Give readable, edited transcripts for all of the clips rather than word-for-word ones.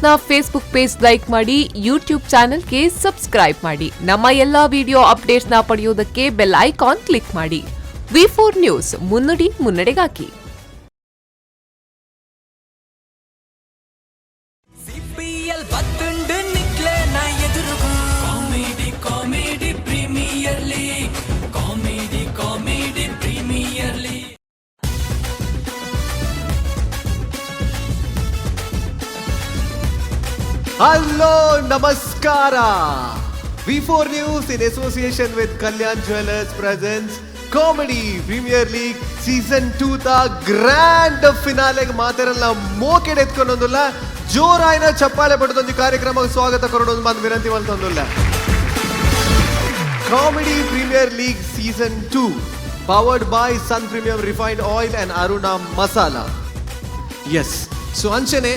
ನ್ಯೂಸ್ನ Facebook page like ಮಾಡಿ, YouTube ಚಾನೆಲ್ಗೆ subscribe ಮಾಡಿ. ನಮ್ಮ ಎಲ್ಲಾ ವಿಡಿಯೋ ಅಪ್ಡೇಟ್ಸ್ನ ಪಡೆಯೋದಕ್ಕೆ ಬೆಲ್ ಐಕಾನ್ ಕ್ಲಿಕ್ ಮಾಡಿ. V4 ನ್ಯೂಸ್, ಮುನ್ನುಡಿ ಮುನ್ನಡೆಗಾಗಿ. Hello, Namaskara. V4 News in association with Kalyan Jewellers presents Comedy Premier League Season 2 the grand ಫಿನಾಲೆಗೆ ಮಾತಾರಲ್ಲ ಮೋಕೆಡ್ ಎತ್ಕೊಂಡೊಂದಿಲ್ಲ ಜೋರಾಯಿನ ಚಪ್ಪಾಳೆ ಪಡೆದೊಂದು ಕಾರ್ಯಕ್ರಮಕ್ಕೆ ಸ್ವಾಗತ ಕೊಡೋದು ಬಂದು ವಿನಂತಿ ಮಾಡ್ತೊಂದಿಲ್ಲ. Comedy Premier League Season 2 powered by Sun Premium Refined Oil and Aruna Masala. Yes, so ಅಂಚನೆ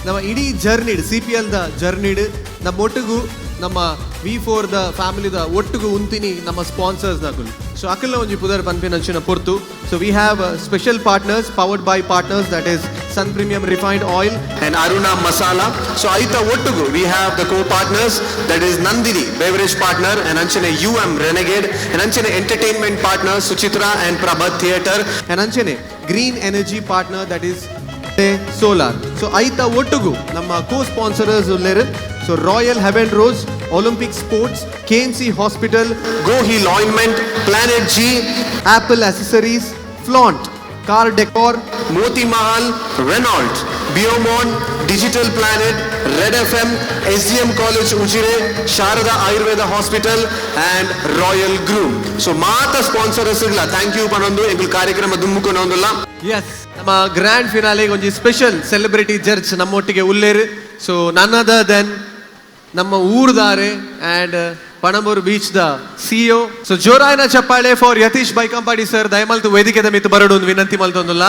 ನಮ್ಮ ಇಡೀ ಜರ್ನಿಡ್ CPL ದ ಜರ್ನಿಡ್ ನಮ್ಮ ಒಟ್ಟಿಗೂ ನಮ್ಮ V4 ದ ಫ್ಯಾಮಿಲಿದ ಒಟ್ಟಿಗೂ ಉಂತಿನಿ ನಮ್ಮ ಸ್ಪಾನ್ಸರ್ಸ್ ನಕುಲು. ಸೊ ಅಕಲ್ನ ಒಂಜಿ ಪುದರ್ ಪನ್ಪಿನ ಅಂಚಿನ ಪೊರ್ತು. So we have special partners powered by partners that is Sun premium refined oil and Aruna masala. So ಐತ ಒಟ್ಟಿಗೂ we have the co partners that is Nandini beverage partner and ಅಂಚನೆ UM ರೆನೆಗೇಡ್ ಅಂಡ್ ಅಂಚನೆ entertainment partner Suchitra and Prabhat theatre and ಅಂಚನೆ green energy partner that is solar. So ಐತ ಒಟ್ಟಿಗೂ ನಮ್ಮ co sponsors ಉಲ್ಲೇರು. So Royal Heaven Rose, Olympic sports, KMC hospital, ಗೋ hill ointment, planet G, Apple accessories, Flaunt, car decor, Moti Mahal, Renault, ಬಿಯೋಮಾನ್, digital planet, red FM, SDM college Ujire, Sharada Ayurveda hospital and Royal Groom. So ಮಾತ sponsors ಇಲ್ಲ thank you ಪನೊಂದು ಎಂಕುಲು ಕಾರ್ಯಕ್ರಮ ದುಮ್ಮುಕೊಂಡೊಂದುಲ್ಲ. S, ನಮ್ಮ grand ಫಿನಾಲೆಗೆ ಒಂಜಿ special celebrity judge ನಮ್ಮೊಟ್ಟಿಗೆ ಉಲ್ಲೇರು. ಸೊ ನನ್ ಅದರ್ ದೆನ್ ನಮ್ಮ ಊರ್ದಾರೆ and Panambur beach the CEO. So ಜೋರಾಯಿನ ಚಪ್ಪಾಳೆ ಫಾರ್ ಯತೀಶ್ ಬೈಕಂಪಾಡಿ ಸರ್. ದಯಮಲ್ತು ವೇದಿಕೆದ ಮಿತ್ತು ಬರಡು ಒಂದು ವಿನಂತಿ ಮಲ್ತೊಂದುಲ್ಲ.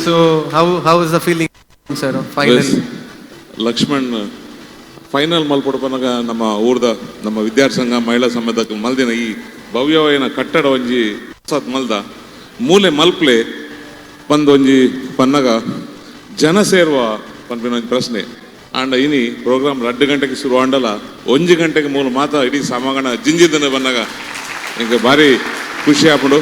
So how is the feeling sir final? Laxman final ಮಲ್ಪಡ್ಪನಾಗ ನಮ್ಮ ಊರ್ದ ನಮ್ಮ ವಿದ್ಯಾರ್ಥಿ ಸಂಘ ಮಹಿಳಾ ಸಮೇತ ಮಲ್ದಿನ ಈ ಭವ್ಯವಾಯಿನ ಕಟ್ಟಡ ಒಂಜಿ ಸತ್ ಮಲ್ದ ಮೂಲೆ ಮಲ್ಪ್ಲೆ ಒಂದೊಂಜಿ ಪನ್ನಗ ಜನ ಸೇರುವ ಪನ್ಪಿನ ಒಂದು ಪ್ರಶ್ನೆ ಆಂಡ ಇನಿ ಪ್ರೋಗ್ರಾಮ್ 2 ಗಂಟೆಗೆ ಶುರು ಆಂಡಲ 1 ಗಂಟೆಗೆ ಮೂಲ ಮಾತ ಇಡೀ ಸಮಾಗಣ ಜಿಂಜಿದನೆ ಬಂದಾಗ ಇಂಕ ಭಾರಿ ಖುಷಿ ಆಪುಂಡು.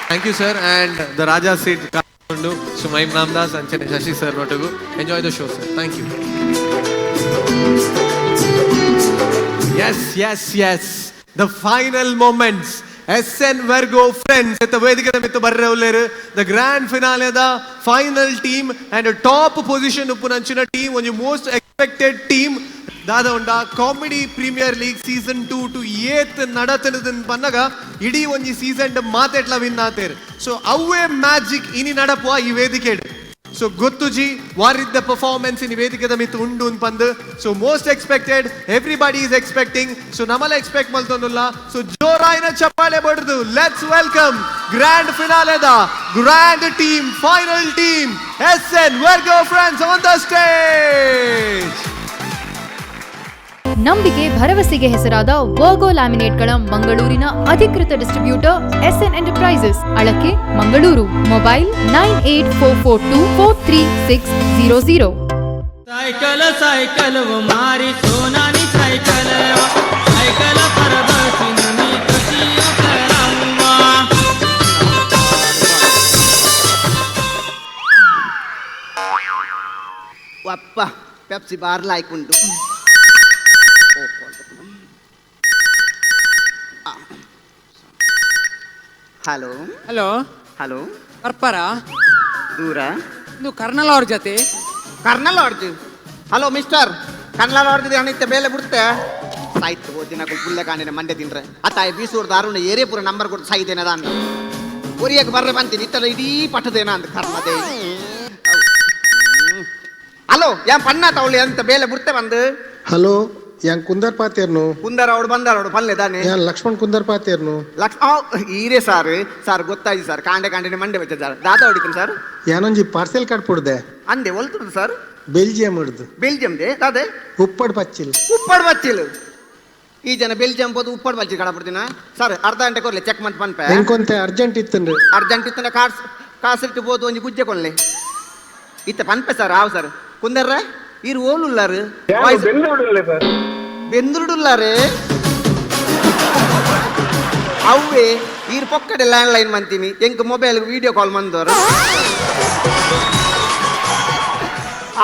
Thank you sir and the Raja seat ಕಾಕೊಂಡು ಸುಮೈಮ್ ರಾಮದಾಸ್ ಅಂಚನೆ ಶಶಿ ಸರ್ ನೊಟ್ಟಿಗೂ enjoy the show sir. Thank you. Yes the final moments. SN Virgo friends at the ವೇದಿಕೆದ ಮಿತ್ತು ಬರ್ರೆ ಉಲ್ಲೇರು. The grand finale the final team and a top position ಉಪ್ಪುನಂಚಿನ team ಒಂಜಿ ಮೋಸ್ಟ್ ಎಕ್ಸ್ಪೆಕ್ಟೆಡ್ ಟೀಮ್ ದಾದ ಉಂಡ comedy premier league season 2 to 8 ನಡತನದನ್ ಪನ್ನಗ ಇಡೀ ಒಂಜಿ ಸೀಸನ್ ಮಾತೆಟ್ಲ ವಿನ್ ಆತೇರು. ಸೊ ಅವೇ ಮ್ಯಾಜಿಕ್ ಇನಿ ನಡಪುವ ಈ ವೇದಿಕೆಡ್. ಸೊ ಗೊತ್ತುಜಿ ವಾರಿದ್ದ ಪರ್ಫಾರ್ಮೆನ್ಸ್ ಇನ್ ವೇದಿಕೆದ ಮಿತ್ತು ಉಂಡು ಪಂದು. So most expected, everybody is expecting. So ನಮ್ಮಲ್ಲ ಎಕ್ಸ್ಪೆಕ್ಟ್ ಮಲ್ತೊಂದುಲ್ಲ. ಸೊ ಜೋರಾಯಿನ ಚಪ್ಪಾಳೆ ಬಡ್ದು ಲೆಟ್ಸ್ ವೆಲ್ಕಮ್ ಗ್ರ್ಯಾಂಡ್ ಫಿನಾಲೆದ grand team, final team SN Virgo friends on the stage. ನಂಬಿಕೆ ಭರವಸೆಗೆ ಹೆಸರಾದ ವರ್ಗೋ ಲ್ಯಾಮಿನೇಟ್ಗಳ ಮಂಗಳೂರಿನ ಅಧಿಕೃತ ಡಿಸ್ಟ್ರಿಬ್ಯೂಟರ್ SN ಎಂಟರ್ಪ್ರೈಸಸ್, ಅಳಕೆ ಮಂಗಳೂರು. ಮೊಬೈಲ್ 9844243600. सायकल वो मारी सोनानी सायकल पर बसनी कशी अकरावा. ಅಪ್ಪ ಪೆಪ್ಸಿ ಬಾರ್ ಲಾಯ್ಕುಂಟು. ಹಲೋ ಹಲೋ ಹಲೋ ಬರ್ಪಾರ ದೂರ ಇದು ಕರ್ನಲ್ ಅವ್ರ ಜೊತೆ ಕರ್ನಲ್ ಅವ್ರದ್ದು. ಹಲೋ ಮಿಸ್ಟರ್ ಕರ್ನಲ್ ಅವ್ರದ್ದು ಅನಿತ್ಯ ಬೇಲೆ ಬಿಡ್ತೆ ಸಾಯ್ತು ಓದಿನ ಪುಲ್ಲೆ ಕಾಣಿನ ಮಂಡ್ಯ ತಿನ್ರೆ ಅತ್ತಾಯ ಬೀಸೂರು ದಾರುಣ ಏರೇ ಪೂರ ನಂಬರ್ ಕೊಟ್ಟು ಸಾಯ್ತೇನೆ ಅದ ಒರಿಯಕ್ಕೆ ಬರ್ರೆ ಬಂತೀನಿ ಇತ್ತಲ್ಲ ಇಡೀ ಪಟ್ಟದೇನ ಅಂತ ಕರ್ಮದೆ. ಹಲೋ ಯಾ ಪಣ್ಣ ತವಳಿ ಅಂತ ಬೇಲೆ ಬಿಡ್ತೆ ಬಂದು. Hello yang kundar paternu Kundar ಅವ್ರು ಬಂದಾರ ಅವ್ರು ಪಲ್ಲೆ ತಾನೆ yan ಲಕ್ಷ್ಮಣ್ ಕುಂದರ್ paternu ಈರೇ ಸಾರ್ ಗೊತ್ತಾಯ್ತು ಸರ್. ಕಾಂಡೆ ಮಂಡೆ ಬೆಚ್ಚ ಸರ್ ದಾತ ಹೊಡಿತೀನಿ ಸರ್. ಯಾನೊಂಜಿ ಪಾರ್ಸೆಲ್ ಕಾರ್ಡ್ ಪುಡ್ದೆ ಅಂದೆ ಒಲ್ತುದು ಸರ್. ಬೆಲ್ಜಿಯಂ ಹಿಡ್ದು ಬೆಲ್ಜಿಯಂ ದೇ ದಾದೆ ಉಪ್ಪಡ್ ಪಚ್ಚಿಲ್ ಈ ಜನ ಬೆಲ್ಜಿಯಂ ಬೋದು ಉಪ್ಪಡ್ ಬಲ್ಚಿ ಕಡ ಬಿಡ್ತೀನ ಸರ್. ಅರ್ಧ ಗಂಟೆ ಕೊರ್ಲಿ ಚೆಕ್ ಮಂತ್ ಪನ್ಪೆ ಎಂಕೊಂತೆ ಅರ್ಜೆಂಟ್ ಇತ್ತಂದ್ರೆ ಅರ್ಜೆಂಟ್ ಇತ್ತಂದ್ರೆ ಕಾಸೆಟ್ಟು పోతు ಒಂಜಿ ಗುಜ್ಜೆ ಕೊಳ್ಳೆ ಇತ್ತ ಪನ್ಪೆ ಸರ್ ಆವ್ ಸರ್ ಕುಂದರ್ರ ಇರು ಓಲುಲ್ಲಾರು ಬೆಂದುಡುಲ್ಲಾರೆ ಅವ್ವೇ ಈರು ಪೊಕ್ಕಡೆ ಲ್ಯಾಂಡ್ ಲೈನ್ ಮಂತೀನಿ ಎಂಕ್ ಮೊಬೈಲ್ ವಿಡಿಯೋ ಕಾಲ್ ಮಂದವರು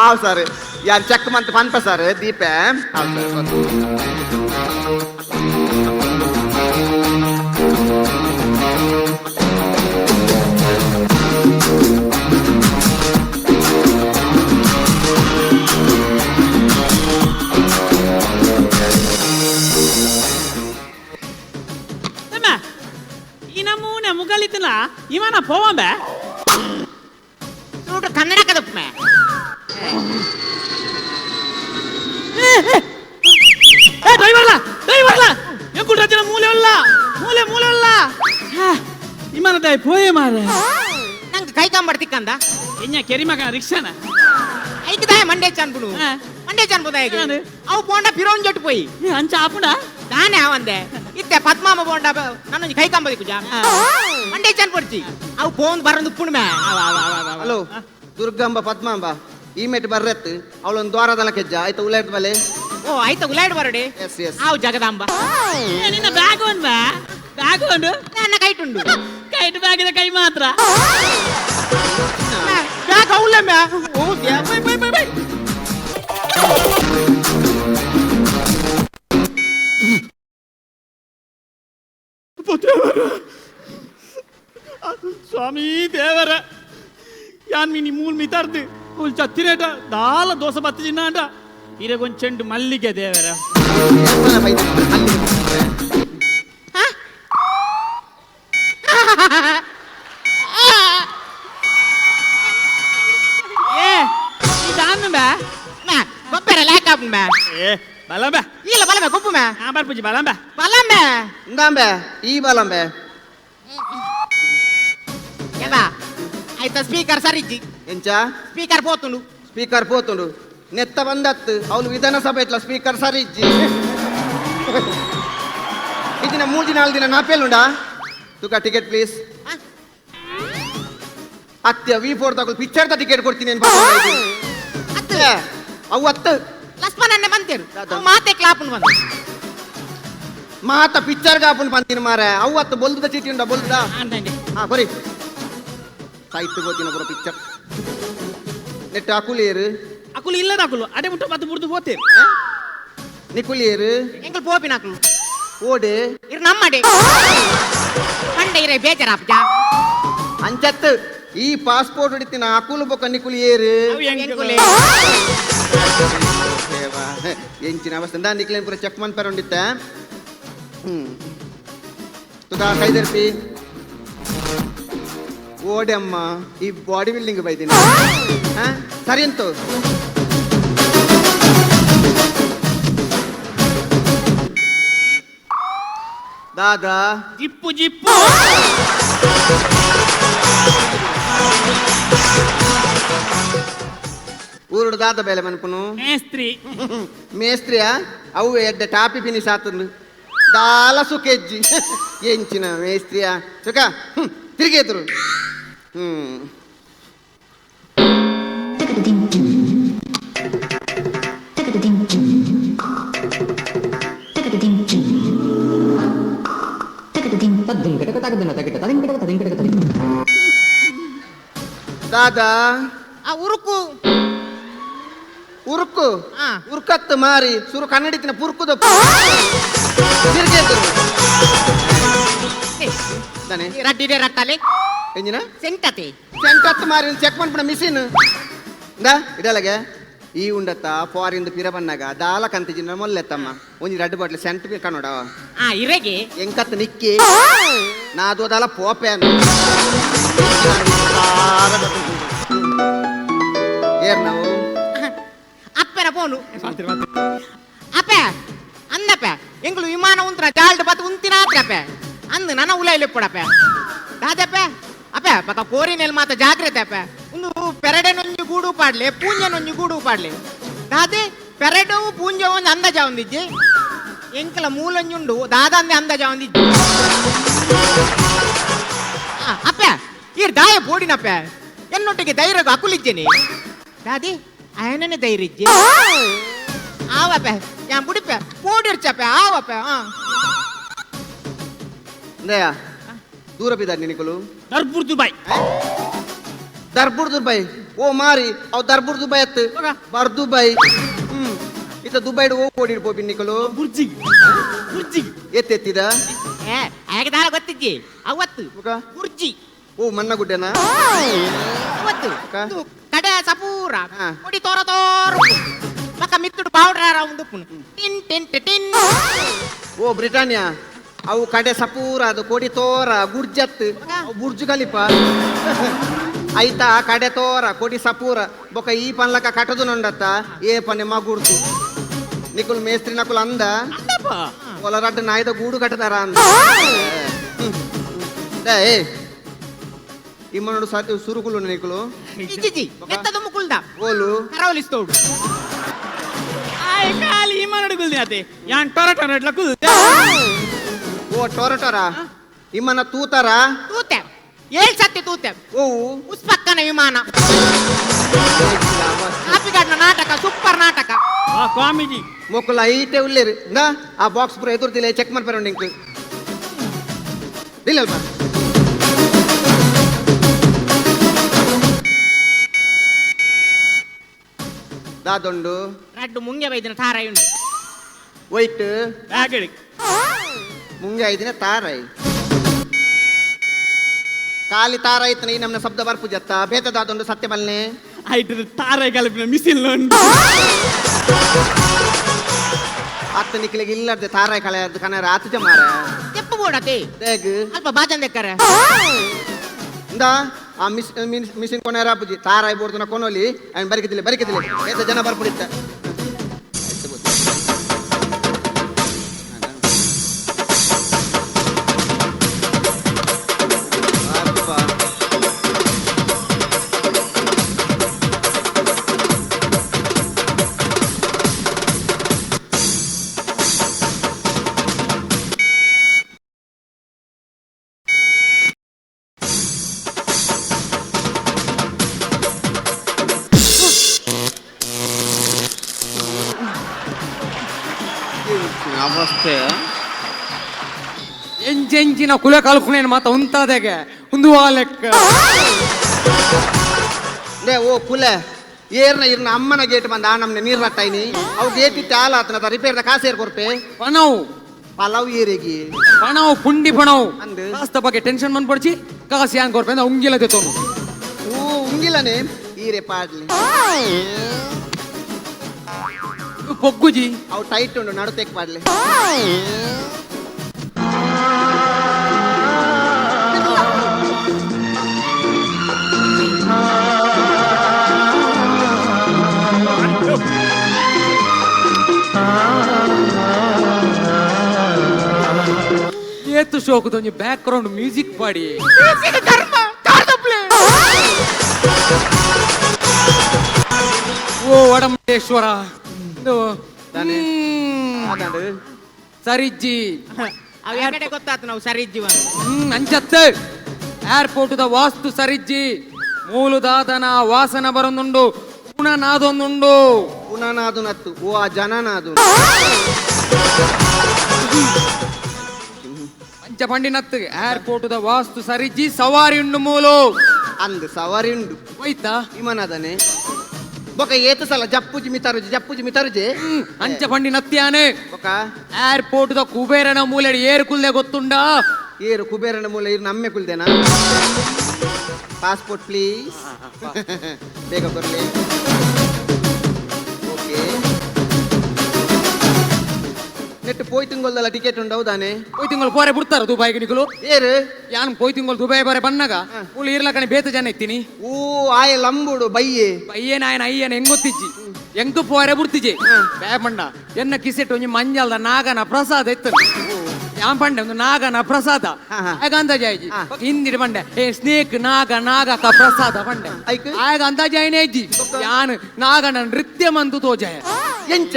ಆವ್ ಸರ್ ಯಾರು ಚೆಕ್ ಮಂತ್ ಪನ್ಪ ಸರ್ ದೀಪೆ ಆವ್ ಸರ್ ಈ ನಮ್ಮೂನೆ ಮುಗಲಿತನ ಇವನ ಪೋವಂಬ ನೋಡು ಕನ್ನಡ ಕದಪ್ಪೆ ಡ್ರೈವರ್ಲ ಎಂಕು ರಚನ ಮೂಲೆ ಅಲ್ಲ ಇಮನದ ಪೋಯೆ ಮಾರ ನಂಗೆ ಕೈ ಕಂಬಡ್ತಿಕ್ಕಂದ ಎನ್ನ ಕೆರಿ ಮಗ ರಿಕ್ಷಾನ ಐಕದಾಯ ಮಂಡೇ ಚಾನ್ಪುನು ಮಂಡೇ ಚಾನ್ಪುದ ಅವು ಪೋಂಡ ಪಿರೋನ್ ಜೊಟ್ಟು ಪೋಯಿ ಅಂಚ ಆಪುಂಡ ನಾನೇ ಅವಂದೆ ಇತ್ತೆ ಪದ್ಮಾಮ ಬೋಂಡ ನನ್ನ ಕೈ ಕಂಬದಿ ಕುಜ ಮಂಡೇ ಚಾನ್ಪುಡ್ಚಿ ಅವು ಫೋನ್ ಬರಂದು ಉಪ್ಪುಣ ಮೇ ಹಲೋ ದುರ್ಗಂಬ ಪದ್ಮಾಂಬ ಈ ಮೆಟ್ ಬರ್ರತ್ ಅವಳೊಂದು ದ್ವಾರದಲ್ಲ ಕೆಜ್ಜ ಆಯ್ತಾ ಉಲಾಯ್ತು ಬಲೆ ಓ ಆಯ್ತಾ ಉಲಾಯ್ಡು ಬರಡೆ ಎಸ್ ಎಸ್ ಆವ್ ಜಗದಾಂಬ ನಿನ್ನ ಬ್ಯಾಗ್ ಉಂಡು ನನ್ನ ಕೈಟುಂಡು ಕೈಟ್ ಬ್ಯಾಗಿನ ಕೈ ಮಾತ್ರ ಬ್ಯಾಗ್ ಅವಳೆ ಮ್ಯಾ ಓ ಬೈ ಸ್ವಾಮಿ ದೇವರ ಯಾನ್ ಮೀನಿ ಮೂಲ್ ಮಿತಾರ್ದು ಕೂಲ್ ಚತ್ತಿರೇಟ ದಾಲ ದೋಸೆ ಬತ್ತ ಚಿನ್ನ ಅಂಟ ಇರಗೊಂಚೆಂಡು ಮಲ್ಲಿಗೆ ದೇವರ ಏ ಇದಾನು ಬಾ ಗೊಬ್ಬರ ಲ್ಯಾಕಾಪ್ ಮ್ಯಾ ಏ ಬಲಂಬ ಇಲ್ಲ ಬಲಮೆ ಗೊಪ್ಪು ಮ್ಯಾ ಆ ಬರ್ಪುಜಿ ಬಲಂಬ ಬಲಂಬೆ ಇಂದಾಂಬೆ ಈ ಬಲಂಬೆ ఏదా అయితే స్పీకర్ సరిజ్జి ఎంచా స్పీకర్ పోతుండు నెత్త బందత్తు అవును విధానసభ ఇట్లా స్పీకర్ సరిజ్జి ఇదిన 3-4 ದಿನ నా పేలుండా ತುಕ ಟಿಕೆಟ್ ಪ್ಲೀಸ್ ಅತ್ಯ V4 ತಗೊಳ್ ಪಿಕ್ಚರ್ ದ ಟಿಕೆಟ್ ಕೊಡ್ತೀನಿ ಅಂತ ಅತ್ತ ಅವು ಅತ್ತ ಲಕ್ಷ್ಮಣನ್ನೇ ಬಂತೇರು ಮಾತೆ ಕ್ಲಾಪನ್ ಬಂದ ಮಾತ ಪಿಕ್ಚರ್ ಗಾಪನ್ ಬಂದಿನ ಮಾರೆ ಅವು ಅತ್ತ ಬೊಲ್ದ ಚೀಟಿ ಉಂಡ ಬೊಲ್ದ ಹಾ ಬರಿ ಸಾಹಿತ್ಯ పోతిన ಪುರ ಪಿಕ್ಚರ್ ನೆಟ್ ಅಕುಲೇರು ಅಕುಲು ಇಲ್ಲದ ಅಕುಲು ಅಡೆ ಮುಟ್ಟ ಮತ್ತೆ ಬುರ್ದು ಹೋತೇರು ನಿಕುಲೇರು ಎಂಕಲ್ ಪೋಪಿನ ಅಕುಲು ಓಡೆ ಇರ್ ನಮ್ಮಡೆ ಕಂಡೆ ಇರೆ ಬೇಜಾರಾಪ್ಜ ಅಂಚತ್ತು ಈ ಪಾಸ್ಪೋರ್ಟ್ ಹಿಡಿತಿನ ಅಕುಲು ಬೊಕ್ಕ ನಿಕುಲೇರು ಎಂಕುಲೆ ದೇವಾ ಎಂಚಿನ ಅವಸ್ಥೆ ನಾ ನಿಕಲೇನ್ ಪುರ ಚೆಕ್ ಮನ್ ಪೆರೊಂಡಿತ್ತ ತುಕ ಕೈದರ್ಪಿ ಓಡೆ ಅಮ್ಮ ಈ ಬಾಡಿ ಬಿಲ್ಡಿಂಗ್ ಬೈದಿನ ಸರಿ ಅಂತು ದಾದಾ ಜಿಪ್ಪು ಜಿಪ್ಪು ಊರುಡು ದಾದ ಬೇಲೆ ಮನ್ಪುನು ಮೇಸ್ತ್ರಿಯಾ ಅವು ಎಡ್ಡೆ ಟಾಪಿ ಫಿನಿಶ್ ಆತಂದು ದಾಲ ಸುಕೆಜ್ಜಿ ಎಂಚಿನ ಮೇಸ್ತ್ರಿಯಾ ಸುಖ ತಿರುಗೇತರು ದಾದಾ ಆ ಉರುಕು ಉರುಕು ಉರುಕತ್ತು ಮಾರಿ ಸುರು ಕನ್ನಡಿತಿನ ಪುರುಕುದ ರಡ್ಡಿದೆ ರಟ್ಟಲೆ ಎಂಜಿನ ಸೆಂಟತ್ ಮಾರಿ ಚೆಕ್ ಮಾಡ್ಬಿಡ ಮಿಷಿನ್ ಇಡಲಗೆ ಈ ಉಂಡತ್ತ ಫಾರಿಂದ ಪಿರ ಬನ್ನಾಗ ದಾಲ ಕಂತಿಜಿನ ಮೊಲ್ಲೆತ್ತಮ್ಮ ಒಂಜಿ ರಡ್ಡು ಬಾಟ್ಲಿ ಸೆಂಟ್ ಕನ್ನಡ ಇರೆಗೆ ಎಂಕತ್ ನಿಕ್ಕಿ ನಾದು ಅದಲ್ಲ ಪೋಪೆ ಏರ್ ನಾವು ಅಪ್ಪೆನ ಫೋನು ಅಪ್ಪೆ ಅಂದಪ್ಪೆ ಎಂಗಳು ವಿಮಾನ ಉಂತ್ರ ಜಾಲ್ಡ್ ಬತ್ ಉಂತಿನ ಅಪ್ಪೆ ಅಂದು ನನ್ನ ಉಲಾಯಿಲೆ ಪಡಪ್ಪೆ ದಾದಪ್ಪೆ ಅಪ್ಪೆ ಪಕ್ಕ ಕೋರಿನೆಲ್ ಮಾತ ಜಾಗ್ರತೆ ಅಪ್ಪೆ ಒಂದು ಪೆರಡೆನೊಂಜಿ ಗೂಡು ಪಾಡ್ಲೆ ಪೂಂಜನೊಂಜಿ ಗೂಡು ಪಾಡ್ಲೆ ದಾದೆ ಪೆರಡವು ಪೂಂಜ ಒಂದು ಅಂದಾಜ ಒಂದಿಜ್ಜಿ ಎಂಕಲ ಮೂಲೊಂಜುಂಡು ದಾದಂದೆ ಅಂದಾಜ ಒಂದಿಜ್ಜಿ ಅಪ್ಪೆ ಈ ದಾಯ ಬೋಡಿನಪ್ಪ ಎನ್ನೊಟ್ಟಿಗೆ ಧೈರ್ಯ ಹಾಕುಲಿದ್ದೇನೆ ದಾದಿ ఆయననే ధైర్యం ఆవపే యా బుడిపే పోడిర్చపే ఆవపే దయా దూర బిదాని నికులు ದರ್ಬುರ್ ದುಬೈ ದರ್ಬುರ್ ದುಬೈ ಓ ಮಾರಿ ಅವ್ ದರ್ಬುರ್ ದುಬೈ ಅತ್ ಬರ್ ದುಬೈ ಇತ ದುಬೈಡ್ ಓ ಓಡಿರ್ ಪೋಪಿ ನಿಕಲು ಬುರ್ಜಿ ಬುರ್ಜಿ ಎತ್ತೆತ್ತಿದ ఆయనకి దాని ಗೊತ್ತಿಜ್ಜಿ ಅವತ್ತು ಬುರ್ಜಿ ಓ ಮನ್ನ ಗುಡ್ಡೆನಾ ಅವತ್ತು ಕಡೆ ಸಪೂರ ಹಾ. ಕೊಡಿ ತೋರ ತೋರು ಮಕ್ಕ ಮಿತ್ತುಡು ಪೌಡರ್ ಉಂಡು ಟಿನ್ ಟಿನ್ ಟಿನ್ ಓ ಬ್ರಿಟಾನಿಯಾ ಅವು ಕಡೆ ಸಪೂರ ಅದು ಕೊಡಿ ತೋರ ಗುರ್ಜತ್ ಬುರ್ಜು ಕಲಿಪ ಐತಾ ಕಡೆ ತೋರ ಕೊಡಿ ಸಪೂರ ಬೊಕ ಈ ಪನ್ಲಕ ಕಟದು ನೊಂಡತ್ತ ಏ ಪನೆ ಮಗುಡ್ತು ನಿಕುಲ್ ಮೇಸ್ತ್ರಿ ನಕುಲ್ ಅಂದ ಒಲರಡ್ಡ ನಾಯ್ದ ಗೂಡು ಕಟ್ಟದಾರ ಅಂದ ಏ ಇಮ್ಮನೋಡು ಸಾತಿ ಸುರುಕುಲು ನಿಕುಲು ಇಜ್ಜಿ ಎತ್ತದು ಮುಕುಲ್ದ ಓಲು ಕರವಲಿಸ್ತೋಡು ಆಯ್ ಕಾಲಿ ಇಮ್ಮನಡು ಗುಲ್ದಿ ಅತೆ ಯಾನ್ ಟೊರ ಟೊರ ಇಟ್ಲ ಕುಲ್ ಓ ಟೊರಟೊರ ಇಮ್ಮನ ತೂತಾರ ತೂತೆ ಏಳ್ ಸತ್ತಿ ತೂತೆ ಓವು ಉಸ್ ಪಕ್ಕನ ವಿಮಾನ ಕಾಪಿಗಾಡ್ನ ನಾಟಕ ಸೂಪರ್ ನಾಟಕ ಆ ಕಾಮಿಡಿ ಮೊಕ್ಕಲ ಐಟೆ ಉಳ್ಳೇರಿ ಇಂದ ಆ ಬಾಕ್ಸ್ ಪೂರ ಎದುರ್ತಿಲ್ಲ ಚೆಕ್ ಮಾಡ್ಪಾರ ನಿಂಕ್ ಇಲ್ಲಲ್ಪ ದಾದೊಂಡು ರಡ್ಡು ಮುಂಗೆ ಬೈದಿನ ತಾರಾಯುಂಡು ವೈಟ್ ಬ್ಯಾಗಡಿ ಮುಂಗೆ ಐದಿನ ತಾರೈ ಕಾಲಿ ತಾರ ಐತನ ಈ ನಮ್ನ ಶಬ್ದ ಬರ್ಪು ಜತ್ತ ಬೇತ ದಾದೊಂಡು ಸತ್ಯ ಬಲ್ನೆ ಐಟದ ತಾರಾಯಿ ಕಲಪಿನ ಮಿಸಿಲ್ ಅತ್ತ ನಿಕ್ಲಿಗೆ ಇಲ್ಲದೆ ತಾರಾಯಿ ಕಳೆ ಕನರ ಆತುಜ ಮಾರ ತೆಪ್ಪು ಬೋಡತೆ ದೇಗ್ ಅಲ್ಪ ಬಾಜನ್ ದೆಕ್ಕರೆ ಇಂದ ಆ ಮಿಷಿನ್ ಕೊನೆರ ಪೂಜಿ ತಾರಾಯಿ ಬೋಡ್ತನ ಕೊನೋಲಿ ಅಂಡ್ ಬರಿಕಿದಿಲ್ಲ ಬೇತ ಜನ ಬರ್ಪುಡಿತ್ತ ಅವಸ್ಥೆ ಎಂಜೆಂಜಿನ ಕುಲೆ ಕಲ್ಪನೇನು ಮಾತ ಉಂತಾದೆಗೆ ಒಂದು ಲೆಕ್ಕ ಲೇ ಓ ಕುಲೆ ಏರ್ನ ಇರ್ನ ಅಮ್ಮನ ಗೇಟ್ ಬಂದ ಆ ನಮ್ನೆ ನೀರ್ ರಟ್ಟಾಯ್ನಿ ಅವು ಗೇಟ್ ಇತ್ತು ಹಾಲ ಆತನ ರಿಪೇರ್ದ ಕಾಸೇರ್ ಕೊರ್ಪೆ ಪಣವು ಪಲಾವ್ ಏರಿಗೆ ಪಣವು ಪುಂಡಿ ಪಣವು ಅಂದು ಕಾಸ್ತ ಬಗ್ಗೆ ಟೆನ್ಷನ್ ಬಂದ್ಪಡ್ಚಿ ಕಾಸು ಹ್ಯಾಂಗ್ ಕೊಡ್ಪೆ ಉಂಗಿಲದೆ ತೋನು ಓ ಉಂಗಿಲ್ಲನೆ ಈರೆ ಪಾಡ್ಲಿ ಪೊಗ್ಗುಜಿ ಅವು ಟೈಟ್ ಉಂಡು ನಡುತೆಕ್ ಪಾಡ್ಲಿ ಏತು ಶೋಕದ ಒಂಜಿ ಬ್ಯಾಕ್ ಗ್ರೌಂಡ್ ಮ್ಯೂಸಿಕ್ ಪಾಡಿ ಓ ವಡಮಟೇಶ್ವರ ಸರಿಜ್ಜಿ ಅವ್ ಎರಗಡೆ ಗೊತ್ತಾತು ನಾವು ಸರಿ ಜೀವನ ಅಂಚತ್ತೆ ಏರ್ಪೋರ್ಟ್ ದ ವಾಸ್ತು ಸರಿಜ್ಜಿ ಮೂಲದಾದನ ವಾಸನ ಬರೊಂದುಂಡು ಪುನನಾದೊಂದುಂಡು ಪುನನಾದು ನತ್ತು ಓ ಆ ಜನನಾದು ಅಂಚ ಪಂಡಿನತ್ತು ಏರ್ಪೋರ್ಟ್ ದ ವಾಸ್ತು ಸರಿಜ್ಜಿ ಸವಾರಿ ಉಂಡು ಮೂಲು ಅಂದ್ ಸವಾರಿ ಉಂಡು ಹೋಯ್ತಾ ಇಮನದನೆ ಬೊಕ ಏತು ಸಲ ಜಪ್ಪುಜಿ ಮಿತರುಜಿ ಅಂಚ ಪಂಡಿನತ್ಯಾನೆ ಬೊಕ ಏರ್ಪೋರ್ಟ್ ದ ಕುಬೇರನ ಮೂಲೆಡಿ ಏರು ಕುಲ್ದೆ ಗೊತ್ತುಂಡಾ ಏರು ಕುಬೇರನ ಮೂಲ ಇರು ನಮ್ಮೆ ಕುಲ್ದೇನಾ ಪಾಸ್ಪೋರ್ಟ್ ಪ್ಲೀಸ್ ಬೇಗ ಬರಲಿ ಓಕೆ ನೆಟ್ಟು ಪೋಯ್ ತಿಂಗೊಲ್ದಲ್ಲ ಟಿಕೆಟ್ ಉಂಡು ಹೌದಾನೆ ಹೋಯ್ ತಿಂಗಳು ಪೋರೆ ಬಿಡ್ತಾರ ದುಬೈಗೆ ನಿಕಲು ಏರು ಯಾನ್ ಪೋಯ್ ತಿಂಗಳು ದುಬೈ ಬರೆ ಬನ್ನಗ ಉಳಿ ಇರ್ಲಕಣೆ ಬೇತ ಜನ ಇತ್ತೀನಿ ಓ ಆಯ ಲಂಬುಡು ಬಯ್ಯೆ ಅಯ್ಯನ ఆయన ಅಯ್ಯನ ಹೆಂಗೊತ್ತಿಜ್ಜಿ ಹೆಂಗ್ ಪೋರೆ ಬಿಡ್ತಿಜಿ ಬೇಪಂಡ ಎನ್ನ ಕಿಸೆಟ್ ಒಂಜಿ ಮಂಜಲ್ದ ನಾಗನ ಪ್ರಸಾದ ಎತ್ತ ಯಾನ್ ಪಂಡೆ ಒಂದು ನಾಗನ ಪ್ರಸಾದ ಆಗ ಅಂದಾಜಾಯ್ಜಿ ಹಿಂದಿಡ್ ಪಂಡೆ ಏ ಸ್ನೇಕ್ ನಾಗಕ ಪ್ರಸಾದ ಪಂಡೆ ಐಕ್ ಆಗ ಅಂದಾಜಾಯ್ನೇ ಇಜ್ಜಿ ಯಾನ್ ನಾಗನ ನೃತ್ಯ ಮಂದು ತೋಜಾಯ ಎಂಚ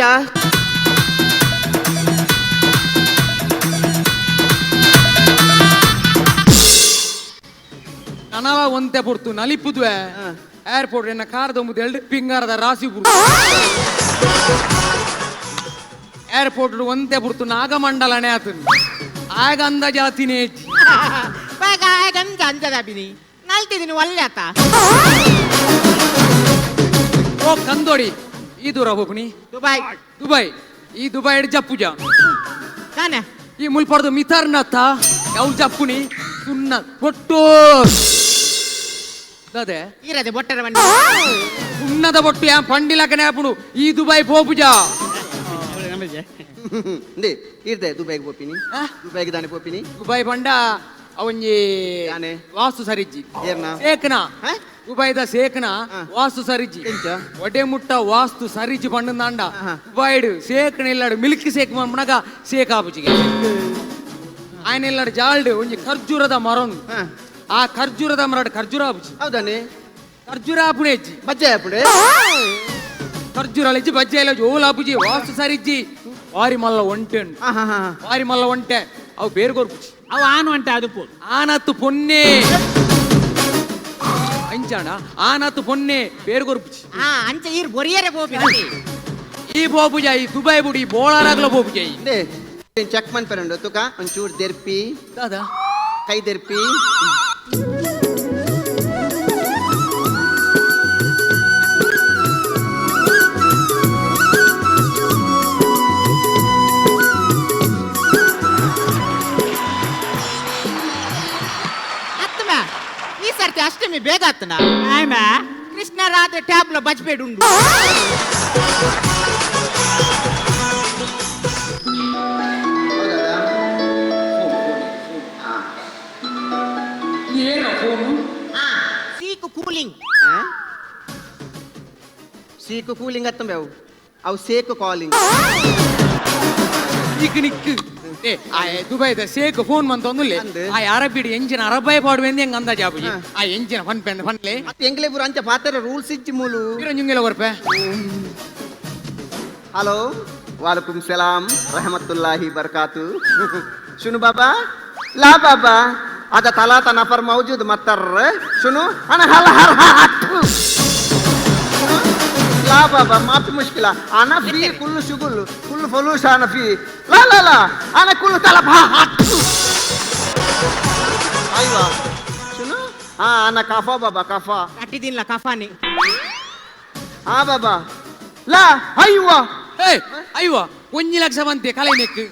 ಅನವ ಒಂತೆ ಪುಡ್ತು ನಲಿಪುದ್ವೆ ಏರ್ಪೋರ್ಟ್ ಎನ್ನ ಕಾರ್ ದೊಂಬುದು ಎರಡು ಪಿಂಗಾರದ ರಾಸಿ ಪುಡ್ತು ಏರ್ಪೋರ್ಟ್ ಒಂತೆ ಪುಡ್ತು ನಾಗಮಂಡಲನೆ ಆತನು ಆಗ ಅಂದ ಜಾತಿನೇ ಹೆಚ್ಚಿ ಬೇಗ ಗಂಜ ಅಂಜದ ಬಿನಿ ನಲ್ತಿದ್ದೀನಿ ಒಳ್ಳೆ ಆತ ಓ ಕಂದೋಡಿ ಈ ದೂರ ಹೋಗ್ನಿ ದುಬೈ ದುಬೈ ಈ ದುಬೈ ಜಪ್ಪುಜ ತಾನೆ ಈ ಮುಲ್ಪಡ್ದು ಮಿತಾರ್ನತ್ತ ಯಾವ ಜಪ್ಪುನಿ ಸುನ್ನ ಕೊಟ್ಟು ಅದೇ ಇರದೆ ಬೊಟ್ಟರ ಬಂಡಿ ಉನ್ನದ ಬೊಟ್ಟು ಯಾ ಪಂಡಿಲಕನೆ ಆಪುಡು ಈ ದುಬೈ ಪೋಪುಜ ಇಂದೆ ಇರ್ದೆ ದುಬೈಗೆ ಪೋಪಿನಿ ದುಬೈಗೆ ದಾನೆ ಪೋಪಿನಿ ದುಬೈ ಪಂಡ ಅವನ್ಜಿ ಯಾನೆ ವಾಸ್ತು ಸರಿಜ್ಜಿ ಏರ್ನ ಸೇಕನ ದುಬೈದ ಸೇಕನ ವಾಸ್ತು ಸರಿಜ್ಜಿ ಎಂಚ ಒಡೆ ಮುಟ್ಟ ವಾಸ್ತು ಸರಿಜ್ಜಿ ಪಂಡಂದಾಂಡ ದುಬೈಡ್ ಸೇಕನ ಇಲ್ಲಾಡು ಮಿಲ್ಕ್ ಸೇಕ್ ಮನಗ ಸೇಕ್ ಆಪುಜಿಗೆ ఆయన ఇల్లాడు జాల్డు ಒಂಜಿ ಖರ್ಜೂರದ ಮರೊಂದು ಆ ಖರ್ಜೂರದ ಮರಡ್ ಖರ್ಜೂರ ಆಪುಜಿ ಹೌದಾನೆ ಖರ್ಜೂರ ಆಪುಣೆ ಹೆಜ್ಜಿ ಬಜ್ಜೆ ಆಪುಡೆ ಖರ್ಜೂರ ಹೆಜ್ಜಿ ಬಜ್ಜೆ ಇಲ್ಲ ಜೋಲ್ ಆಪುಜಿ ವಾಸ್ತು ಸರಿಜ್ಜಿ ವಾರಿ ಮಲ್ಲ ಒಂಟೆ ಉಂಟು ವಾರಿ ಮಲ್ಲ ಒಂಟೆ ಅವು ಬೇರೆ ಗೊರ್ಪುಜಿ ಅವು ಆನು ಅಂಟೆ ಅದು ಪೋ ಆನತ್ತು ಪೊನ್ನೆ ಅಂಚಾಣ ಆನತ್ತು ಪೊನ್ನೆ ಬೇರೆ ಗೊರ್ಪುಜಿ ಅಂಚ ಈರ್ ಬೊರಿಯರೆ ಬೋಪಿ ಈ ಬೋಪುಜ ಈ ದುಬೈ ಬುಡಿ ಬೋಳಾರಾಗ್ಲ ಬೋಪುಜ ಇಂದೆ ಚೆಕ್ ಮನ್ಪರಂಡು ತುಕ ಒಂಚೂರು ದೆರ್ಪಿ ದಾದಾ ಕೈ ದೆರ್ಪಿ ಅತ್ತಮ ಈ ಸರ್ತಿ ಅಷ್ಟಮಿ ಬೇಗ ಅತ್ತನ ಕೃಷ್ಣ ರಾತ್ರಿ ಟ್ಯಾಬ್ಲ ಬಜ್ಬೇಡ್ ಉಂಡು ಸೀಕು ಕೂಲಿಂಗ್ ಸೀಕು ಕೂಲಿಂಗ್ ಅತ್ತಂಬೆ ಅವು ಸೇಕು ಕಾಲಿಂಗ್ ಈಗ ನಿಕ್ಕು ಆ ದುಬೈದ ಸೇಕ್ ಫೋನ್ ಮಂತೊಂದುಲ್ಲೆ ಆ ಅರಬಿಡಿ ಎಂಜಿನ ಅರಬೈ ಪಾಡುವೆಂದು ಹೆಂಗ್ ಅಂದಾಜ್ ಆಪುಜಿ ಆ ಎಂಜಿನ ಫನ್ಲೆ ಮತ್ತೆ ಎಂಗ್ಲೇ ಪುರ ಅಂಚ ಪಾತ್ರ ರೂಲ್ಸ್ ಇಚ್ಚಿ ಮೂಲು ಜುಂಗೆಲ ಕೊರ್ಪೆ ಹಲೋ वालेकुम सलाम रहमतुल्लाहि बरकातु सुनो बाबा ला बाबा ada talata nafar mawjud matar सुनो ana hal hal hatu ला बाबा माफ मुश्किला ana fi kullu shugul kullu fulus ana fi la ana kullu talab hatu aywa सुनो ana kafa baba kafa ಕಟ್ಟಿ ದಿನ ಕಫಾನಿ बाबा ला aywa ಅಯ್ಯೋ 1 ಲಕ್ಷ ಬಂತೆ ಕಲೆ ನೆಕ್ಕು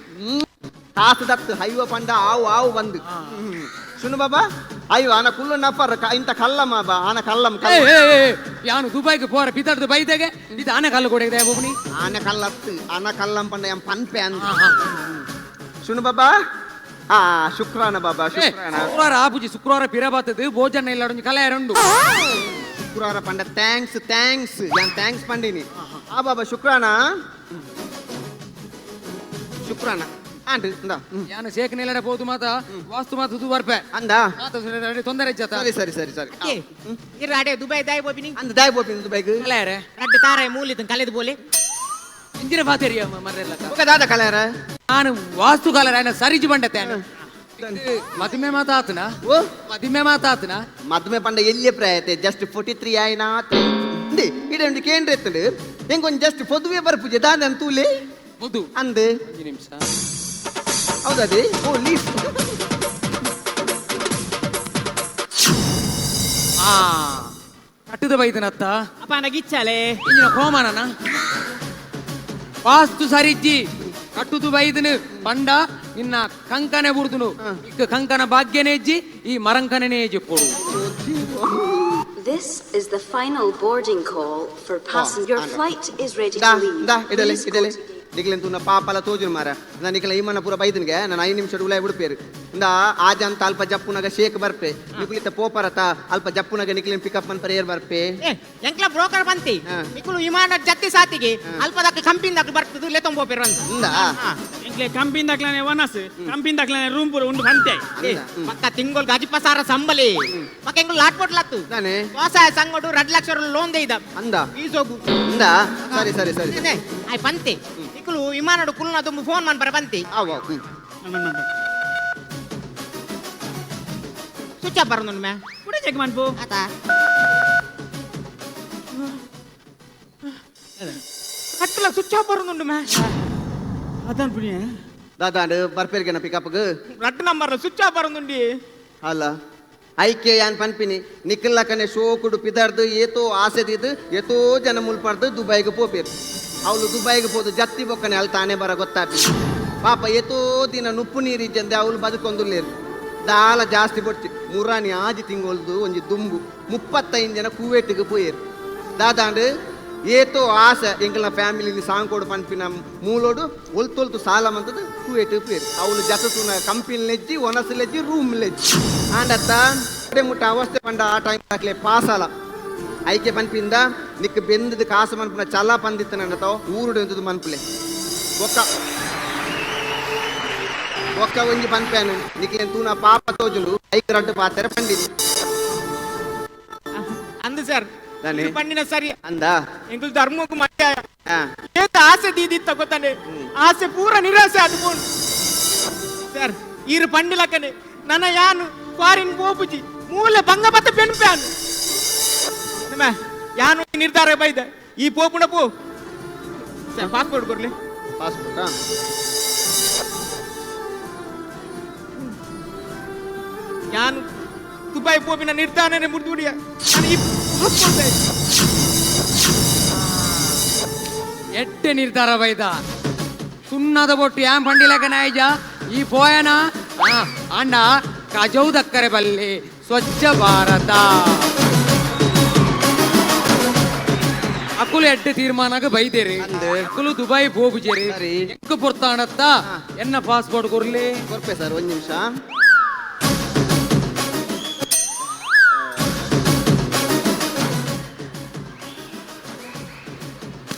ತಾಸು ದತ್ತು ಹೈವ ಪಂಡ ಆವು ಬಂದು ಸುನು ಬಾಬಾ ಅಯ್ಯೋ ಆನ ಕುಲ್ಲು ನಫರ್ ಇಂತ ಕಲ್ಲಮ್ಮ ಬಾ ಆನ ಕಲ್ಲಂ ಯಾನು ದುಬೈಗೆ ಪೋರ ಪಿತಡ್ದು ಬೈದೆಗೆ ಇದು ಆನೆ ಕಲ್ಲು ಕೊಡೆದೆ ಬೋಬನಿ ಆನ ಕಲ್ಲತ್ತು ಆನ ಕಲ್ಲಂ ಪಂಡ ಎಂ ಪನ್ಪೆ ಅಂತ ಸುನು ಬಾಬಾ ಶುಕ್ರಾನ ಬಾಬಾ ಶುಕ್ರವಾರ ಆಪುಜಿ ಶುಕ್ರವಾರ ಪಿರಬಾತದು ಭೋಜನ ಇಲ್ಲಡೊಂಜಿ ಕಲೆ ಎರಡು ಶುಕ್ರವಾರ ಪಂಡ ಥ್ಯಾಂಕ್ಸ್ ಯಾನ್ ಥ್ಯಾಂಕ್ಸ್ ಪಂಡಿನಿ ಬಾಬಾ ಶುಕ್ರಾನ ಆಂಡ್ ಇಂದ ಯಾನು ಸೇಕನೆ ಇಲ್ಲಡೆ ಪೋದು ಮಾತ ವಾಸ್ತು ಮಾತ ದು ಬರ್ಪೆ ಅಂದ ತೊಂದರೆ ಇಜ್ಜತ ಸರಿ ಇರ ಅಡೆ ದುಬೈ ದಾಯ್ ಬೋಪಿನಿ ಅಂದ ದಾಯ್ ಬೋಪಿನಿ ದುಬೈಗೆ ಕಲೆರೆ ರಡ್ಡು ತಾರೆ ಮೂಲಿತ ಕಲೆದು ಬೋಲೆ ಇಂಜಿನ ಬಾತೆರಿಯ ಮರ್ರೆಲ್ಲ ಓಕೆ ದಾದ ಕಲೆರೆ ನಾನು ವಾಸ್ತು ಕಲರ ಏನ ಸರಿಜಿ ಬಂಡತೆ ಮದುವೆ ಮಾತಾತನ ಮದುವೆ ಮಾತಾತನ ಮದುವೆ ಪಂಡ ಎಲ್ಲಿ ಪ್ರಾಯತೆ ಜಸ್ಟ್ 43 ಆಯ್ನಾ ಇಡೊಂದು ಕೇಂದ್ರ ಎತ್ತಡು ಹೆಂಗೊಂದು ಜಸ್ಟ್ ಪದುವೆ ಬರ್ಪುಜೆ ದಾದ ಅಂತೂಲೆ ಮುದು ಅಂದೆ 5 ನಿಮಿಷ ಹೌದದಿ ಓ ಲೀಸ್ ಕಟ್ಟದ ಬೈದನತ್ತ ಅಪ್ಪ ನಗಿಚ್ಚಾಲೆ ಇಂಜಿನ ಹೋಮಾನನ ವಾಸ್ತು ಸರಿಜ್ಜಿ ಕಟ್ಟುದು ಬೈದನು ಪಂಡ ನಿನ್ನ ಕಂಕನೆ ಬುಡ್ದುನು ಇಕ್ಕ ಕಂಕನ ಭಾಗ್ಯನೇ ಇಜ್ಜಿ ಈ ಮರಂಕನೇ ಇಜ್ಜಿ ಕೊಡು This is the final boarding call for passenger. Your flight is ready to leave. idele ನಿಕ್ಲೆಂತು ನ ಪಾಪಲ ತೋಜುನು ಮಾರ ನಾನು ನಿಕ್ಲ ಈ ಮನ ಪೂರ ಬೈದನ್ಗೆ ನಾನು 5 ನಿಮಿಷ ಉಲಾಯ್ ಬಿಡ್ಪೇರು ಇಂದ ಆಜ ಅಂತ ಅಲ್ಪ ಜಪ್ಪುನಾಗ ಶೇಕ್ ಬರ್ಪೆ ನಿಕ್ಲಿತ ಪೋಪರತ ಅಲ್ಪ ಜಪ್ಪುನಾಗ ನಿಕ್ಲೆನ್ ಪಿಕಪ್ ಮನ್ ಪರೇರ್ ಬರ್ಪೆ ಎಂಕ್ಲ ಬ್ರೋಕರ್ ಬಂತಿ ನಿಕ್ಲು ವಿಮಾನ ಜತ್ತಿ ಸಾತಿಗೆ ಅಲ್ಪದಕ್ಕೆ ಕಂಪಿಂದಕ್ಕೆ ಬರ್ತದು ಲೆ ತೊಂಬೋ ಪೇರು ಅಂತ ಇಂದ ಎಂಕ್ಲೆ ಕಂಪಿಂದಕ್ಲಾನೆ ವನಸ್ ಕಂಪಿಂದಕ್ಲಾನೆ ರೂಮ್ ಪೂರ ಉಂಡು ಬಂತೆ ಪಕ್ಕ ತಿಂಗೋಲ್ ಗಜಿಪಸಾರ ಸಂಬಲಿ ಪಕ್ಕ ಎಂಗ್ಲು ಲಾಟ್ ಕೊಟ್ಲತ್ತು ನಾನೇ ವ್ಯವಸಾಯ ಸಂಘಟು 2 ಲಕ್ಷ ಲೋನ್ ದೇಯ್ದ ಅಂದ ಈಸೋಗು ಇಂದ ಸರಿ ಆಯ್ ಬಂತೆ ನಿಕ್ಲು ವಿಮಾನಡು ಕುಲ್ನ ತುಂಬ ಫೋನ್ ಮನ್ ಬರ ಬಂತಿ ಸ್ವಿಚ್ ಆಫ್ ಬರೋದು ಮೇ ಕೂಡ ಚೆಕ್ ಮಾಡ್ಬೋ ಆತ ಕಟ್ಟಲ ಸ್ವಿಚ್ ಆಫ್ ಬರೋದು ಮೇ ಅದಾನ್ ಪುಣ್ಯ ದಾದಾಂಡು ಬರ್ಪೇರ್ಗೆನ ಪಿಕಪ್ಗೆ ರಟ್ ನಂಬರ್ ಸ್ವಿಚ್ ಆಫ್ ಬರೋದುಂಡಿ ಅಲ್ಲ ಐಕೆ ಯಾನ್ ಪನ್ಪಿನಿ ನಿಖಿಲ್ಲ ಕನೆ ಶೋಕುಡು ಪಿದಾರ್ದು ಏತೋ ಆಸೆದಿದ್ದು ಏತೋ ಜನ ಮುಲ್ಪಡ್ದು ದುಬೈಗೆ ಪೋಪೇರು ಅವಳು ದುಬೈಗೆ ಹೋದು ಜತ್ತಿ ಬೊಕ್ಕನೆ ಅಲ್ಲಿ ತಾನೇ ಬರ ಗೊತ್ತಾಗ್ತಿ ಪಾಪ ಏತೋ ದಿನ ನುಪ್ಪು ನೀರಿಜ್ಜಂದೆ ಅವಳು ಬದುಕೊಂದುಲ್ಲೇರು ದಾಲ ಜಾಸ್ತಿ ಬೊಡ್ತಿ ಮುರಾನಿ ಆಜಿ ತಿಂಗೊಳ್ದು ಒಂಜಿ ದುಂಬು 35 ಜನ ಕುವೇಟಿಗೆ ಪೋಯೇರು ದಾದಾಂಡು ಏತೋ ಆಸೆ ಎಂಕಲ್ನ ಫ್ಯಾಮಿಲಿ ಸಾಂಕೋಡು ಪನ್ಪಿನ ಮೂಲೋಡು ಒಲ್ತೊಲ್ತು ಸಾಲ ಮಂತದ್ದು ಕುವೇಟ್ ಪೇರು ಅವಳು ಜತತುನ ಕಂಪಿನ ಲೆಜ್ಜಿ ಒನಸು ಲೆಜ್ಜಿ ರೂಮ್ ಲೆಜ್ಜಿ ಆಂಡತ್ತ ಮುಟ್ಟ ಅವಸ್ಥೆ ಪಂಡ ಆ ಟೈಮ್ ಹಾಕ್ಲೆ ಪಾಸಾಲ ಐಕೆ ಪನ್ಪಿಂದ ನಿಕ್ ಬೆಂದದ ಕಾಸು ಮನ್ಪುನ ಚಲ ಪಂದಿತ್ತನಂದತಾವ ಊರುಡು ಎಂತದು ಮನ್ಪುಲೆ ಒಕ್ಕ ಒಂಜಿ ಪನ್ಪ್ಯಾನು ನಿಕ್ಕೆ ತೂನ ಪಾಪ ತೋಜುಂಡು ಐಕ್ ರಡ್ಡು ಪಾತೆರ ಪಂಡಿನಿ ಅಂದು ಸರ್ ದಾನೆ ಪಂಡಿನ ಸರಿ ಅಂದ ಎಂಕುಲ್ ಧರ್ಮಕ್ಕೂ ಮತ್ತೆ ಹಾ ಏತ ಆಸೆ ದೀದಿತ್ತ ಗೊತ್ತಾನೆ ಆಸೆ ಪೂರ ನಿರಾಸೆ ಆದ್ಕೊಂಡು ಸರ್ ಈರು ಪಂಡಿಲಕ್ಕನೆ ನನ್ನ ಯಾನು ಫಾರಿನ್ ಪೋಪುಜಿ ಮೂಲೆ ಬಂಗ ಬತ್ತ ಪೆನ್ಪ್ಯಾನು ನಮ್ಮ ಯಾನು ಈ ನಿರ್ಧಾರ ಬೈದ ಈ ಪೋಪುಣ ಪೋ ಸರ್ ಪಾಸ್ಪೋರ್ಟ್ ಕೊಡ್ಲಿ ಪಾಸ್ಪೋರ್ಟಾ ಯಾನು ದುಬೈ ಪೋಪಿನ ನಿರ್ಧಾರನೇ ಮುರಿದುಡಿಯ ನಾನು ಈ ಪಾಸ್ಪೋರ್ಟ್ ಎಟ್ಟೆ ನಿರ್ಧಾರ ಬೈದ ಸುಣ್ಣದ ಬೊಟ್ಟು ಯಾನ್ ಪಂಡಿಲಕ ನಾಯ್ಜ ಈ ಪೋಯನ ಅಣ್ಣ ಕಜೌದಕ್ಕರೆ ಬಲ್ಲಿ ಸ್ವಚ್ಛ ಭಾರತ ಅಕುಲು ಎಡ್ಡೆ ತೀರ್ಮಾನಕ್ಕೆ ಬೈದೇರಿ ಅಕುಲು ದುಬೈ ಹೋಗುಜೇರಿ ಎಂಕ ಪೊರ್ತಾಣತ್ತ ಎನ್ನ ಪಾಸ್ಪೋರ್ಟ್ ಕೊರ್ಲಿ ಕೊರ್ಪೆ ಸರ್ ಒಂದು ನಿಮಿಷ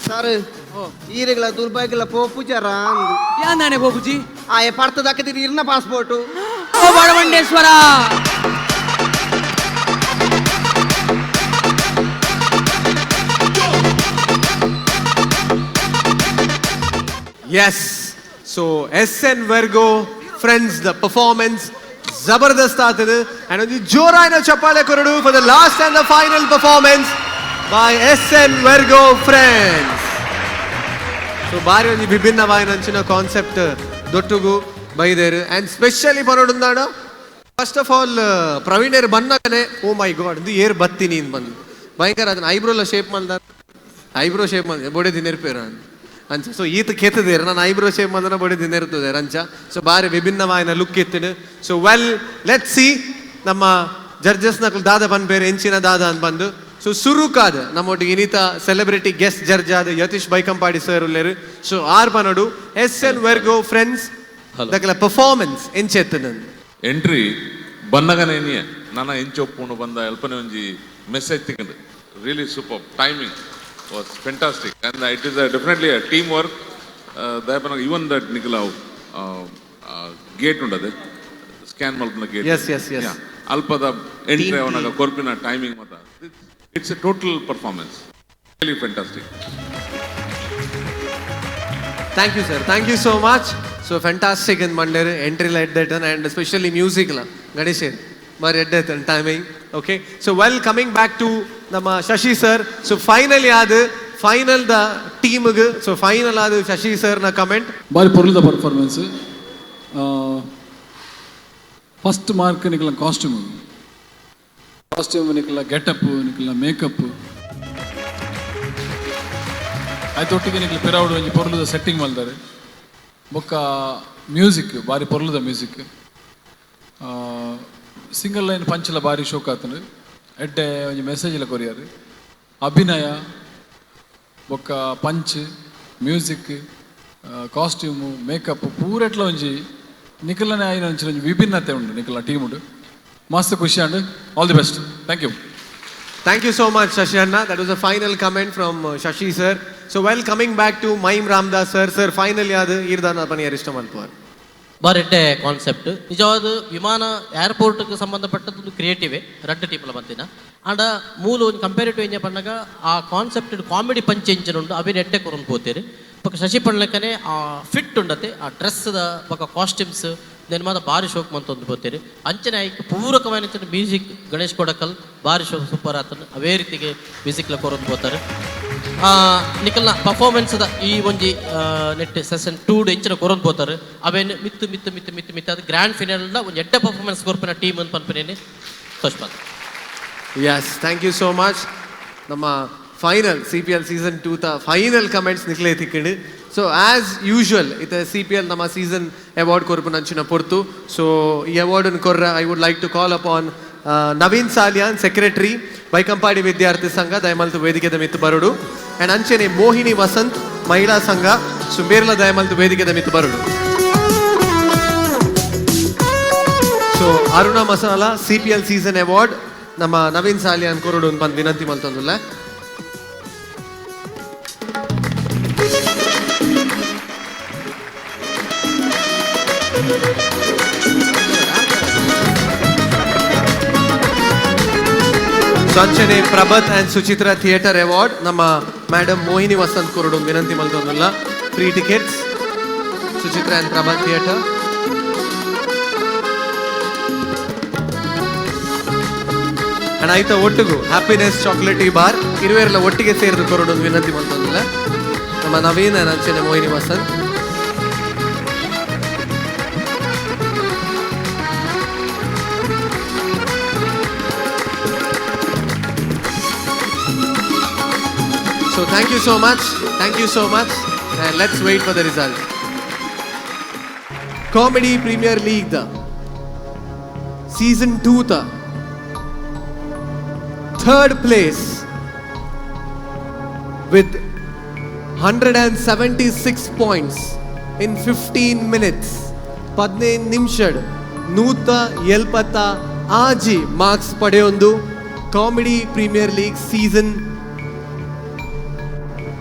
ಸರ್ ಈರೆಗಳ ದುರ್ಬಾಗಿಲ್ಲ ಪೋಪುಜಾರ ಅಂದು ಯಾನೆ ಬೋಬುಜಿ ಆಯ ಪಡ್ತದಕ್ಕದಿರಿ ಇರ್ನ passport O ಬಡವಂಡೇಶ್ವರ Yes. So SN Virgo friends, the performance zabardast aatadu and only joraina chappale korudu for the last and the final performance by SN Virgo friends. So bari only vibhinna vainanchina concept dottugu baideru and specially panodundada first of all Praveener bannakane oh my god indu year battini in bandu bhayankara adana eyebrow la shape malda eyebrow shape malda bode dinerpera ಅಂಚ so ಈತ ಕೆತ್ತದೇರು ನಾನು eyebrow shape Mandhana ಬಡಿ ದಿನ ಇರ್ತದೆ ರಂಚ so ಬಾರಿ ವಿಭಿನ್ನವಾಯಿನ look ಎತ್ತಿನ so well let see ನಮ್ಮ ಜಡ್ಜಸ್ನ ದಾದ ಬಂದ್ಬೇರೆ ಎಂಚಿನ ದಾದ ಅಂತ ಬಂದು ಸೊ ಸುರುಕಾದ ನಮ್ಮೊಟ್ಟಿಗೆ ಇನ್ನಿತ ಸೆಲೆಬ್ರಿಟಿ ಗೆಸ್ಟ್ ಜಡ್ಜ್ ಆದ ಯತೀಶ್ ಬೈಕಂಪಾಡಿ ಸರ್ ಉಲ್ಲೇರು ಸೊ ಆರ್ ಬನಡು SN Virgo ಫ್ರೆಂಡ್ಸ್ ದಕಲ ಪರ್ಫಾರ್ಮೆನ್ಸ್ ಎಂಚೆತ್ತನ ಎಂಟ್ರಿ ಬನ್ನಗನೇನಿಯ ನನ್ನ ಎಂಚೊಪ್ಪುಣು ಬಂದ ಅಲ್ಪನೆ ಒಂಜಿ ಮೆಸೇಜ್ ತಿಕ್ಕಂಡು really super timing was fantastic and it is definitely a teamwork even that Nikila gate undade scan malpna gate yes yeah alpada entry avanaga korpina timing mata it's a total performance really fantastic thank you sir thank you so much so fantastic in Monday entry light that and especially music la Ganesh mari edde timing okay so well coming back to nama Shashi sir so finally adu final the team gu so final adu Shashi sir na comment bari porlu the performance first mark nikla costume nikla get up nikla makeup aytottige nikla peravdu onji porlu the setting maldare bokka music bari porlu the music single line ಪಂಚಲ ಬಾರಿ ಶೋಕ್ ಆತನು ಎಡ್ಡೆ ಒಂಜಿ ಮೆಸೇಜ್ಲ ಕೊರಿಯಾರು ಅಭಿನಯ ಬೊಕ್ಕ ಪಂಚ್ ಮ್ಯೂಸಿಕ್ ಕಾಸ್ಟ್ಯೂಮು ಮೇಕಪ್ ಪೂರೆಟ್ಲ ಒಂಜಿ ನಿಖಲನೆ ಆಯ್ನ ಒಂಚಿ ವಿಭಿನ್ನತೆ ಉಂಡು ನಿಖಲ ಟೀಮ್ ಉಂಡು ಮಸ್ತ್ ಖುಷಿ and all the best thank you so much Shashi Anna that was a final comment from Shashi sir so well coming back to Maim Ramdas sir finally adu irdana pani arishtam alpar ಬಾರೆಡ್ಡೆ concept ನಿಜವಾದ ವಿಮಾನ ಏರ್ಪೋರ್ಟ್ಗೆ ಸಂಬಂಧಪಟ್ಟದ್ದು ಕ್ರಿಯೇಟಿವೇ ರಡ್ಡ ಟೀಪ್ಲ ಬಂತಿನ and ಮೂಲ ಒಂದು comparative ಎಂಜ ಪಂಡಗ ಆ concept comedy punch ಎಂಚಿನ ಉಂಡು ಅವಿನ ಎಡ್ಡೆ ಕೊರೊಂದು ಪೋತೇರಿ ಪಕ್ಕ ಶಶಿ ಪಂಡ್ಲಕ್ಕನೆ ಆ ಫಿಟ್ ಉಂಡತೆ ಆ ಡ್ರೆಸ್ದ ಪಕ್ಕ ಕಾಸ್ಟ್ಯೂಮ್ಸ್ నేను మాత్రం భారీ షోక్ మంత్ ಹೊಂದ್ಬೋತೀರಿ ಅಂಚನೆ ಐಕ್ ಪೂರಕమైన ಮ್ಯೂಸಿಕ್ ಗಣೇಶ್ ಕೊಡಕಲ್ ಭಾರಿ ಶೋ ಸೂಪರ್ ಆತನ ಅವೇ ರೀತಿಗೆ ಮ್ಯೂಸಿಕ್ಲ ಕೊರೊಂದ್ಬೋತಾರೆ ನಿಕಲ್ನ ಪರ್ಫಾರ್ಮೆನ್ಸ್ದ ಈ ಒಂಜಿ ನೆಟ್ ಸೆಷನ್ 2 ಎಂಚಿನ ಕೊರೊಂದ್ಬೋತಾರೆ ಅವೇನು ಮಿತ್ತು ಮಿತ್ತು ಮಿತ್ತು ಮಿತ್ತು ಮಿತ್ತು ಅದು ಗ್ರ್ಯಾಂಡ್ ಫಿನಾಲ್ನ ಒಂದು ಎಡ್ಡ ಪರ್ಫಾರ್ಮೆನ್ಸ್ ಕೊರ್ಪಿನ ಟೀಮ್ ಅಂತ ಪನ್ಪನೇನೆ ತೋಚ್ಪಾದ. Yes, thank you so much. ನಮ್ಮ ಫೈನಲ್ CPL ಸೀಸನ್ 2 ತ ಫೈನಲ್ ಕಮೆಂಟ್ಸ್ ನಿಕ್ಲೆ ತಿಕ್ಕಂಡು. ಸೊ ಆಸ್ ಯೂಶುವಲ್ ಇತ CPL ನಮ್ಮ ಸೀಸನ್ ಅವಾರ್ಡ್ ಕೊರ್ಪು ನಂಚಿನ ಪೊರ್ತು. ಸೊ ಈ ಅವಾರ್ಡನ್ನು ಕೊರ್ರ I would like to call upon Naveen Salian secretary Baikampady ವಿದ್ಯಾರ್ಥಿ ಸಂಘ ದಯಮಲ್ತು ವೇದಿಕೆದ ಮಿತ್ತು ಬರುಡು ಅಂಡ್ ಅಂಚನೆ ಮೋಹಿನಿ ವಸಂತ್ ಮಹಿಳಾ ಸಂಘ ಸುಬೇರ್ಲ ದಯಮಲ್ತು ವೇದಿಕೆದ ಮಿತ್ತು ಬರುಡು. So Aruna masala CPL season award ನಮ್ಮ ನವೀನ್ ಸಾಲಿಯಾನ್ ಕೊರಡು ಬಂದು ವಿನಂತಿ ಮಲ್ತಂದುಲ್ಲ. ಸಂಚನೆ Prabhat and Suchitra theatre award ನಮ್ಮ ಮೇಡಮ್ ಮೋಹಿನಿ ವಸಂತ್ ಕೊರಡು ವಿನಂತಿ ಮಲ್ತಂದುಲ್ಲ. Free tickets Suchitra and Prabhat theatre. And ಆಯ್ತಾ ಒಟ್ಟಿಗೂ ಹ್ಯಾಪಿನೆಸ್ ಚಾಕ್ಲೇಟಿ ಬಾರ್ ಇರುವೆಲ್ಲ ಒಟ್ಟಿಗೆ ಸೇರಿದು ಕೊರಡು ವಿನಂತಿ ಮಲ್ತಂದಿಲ್ಲ ನಮ್ಮ ನವೀನ್ ಅಂಡ್ ಅಂಚನೆ Mohini Vasant. So thank you so much. Thank you so much. And let's wait for the result. Comedy Premier League the Season 2 the third place with 176 points in 15 minutes. 15 ನಿಮಿಷಡ್ 170 ಆಜಿ marks ಪಡೆಯೊಂದು comedy premier league season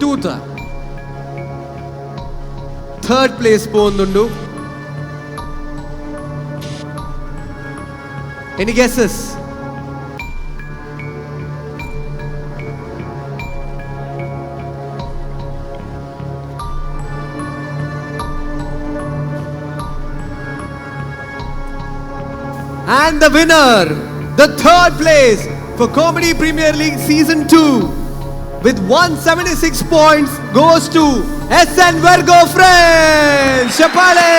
2 ತ third place ಪೋಂದುಂಡು. Any guesses? And the winner, the third place for Comedy Premier League Season 2 with 176 points goes to SN Virgo Friends. Chapale!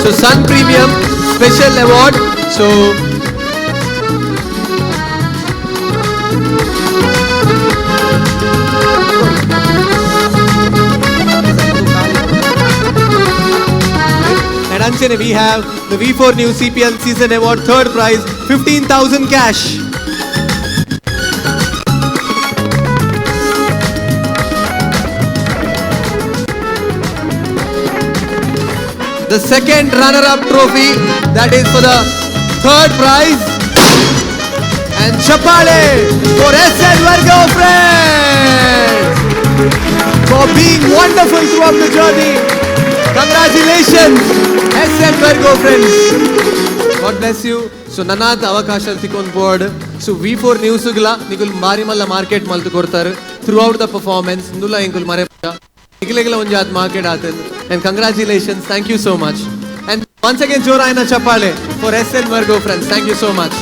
So Sun Premium Special Award. So and Anchane, we have the V4 News CPL Season Award third prize 15,000 cash. The second runner-up trophy, that is for the third prize, and Chapale for SN Virgo Friends for being wonderful throughout the journey. Congratulations, SN Virgo Friends. God bless you. So nanat avakashal tikon board. So V4 News gula nikul mari malla market maltu kortar throughout the performance. Ndula inkul mare niklegala onjat market aten. And congratulations, thank you so much. And once again, Joraina Chapale for SN Virgo Friends. Thank you so much.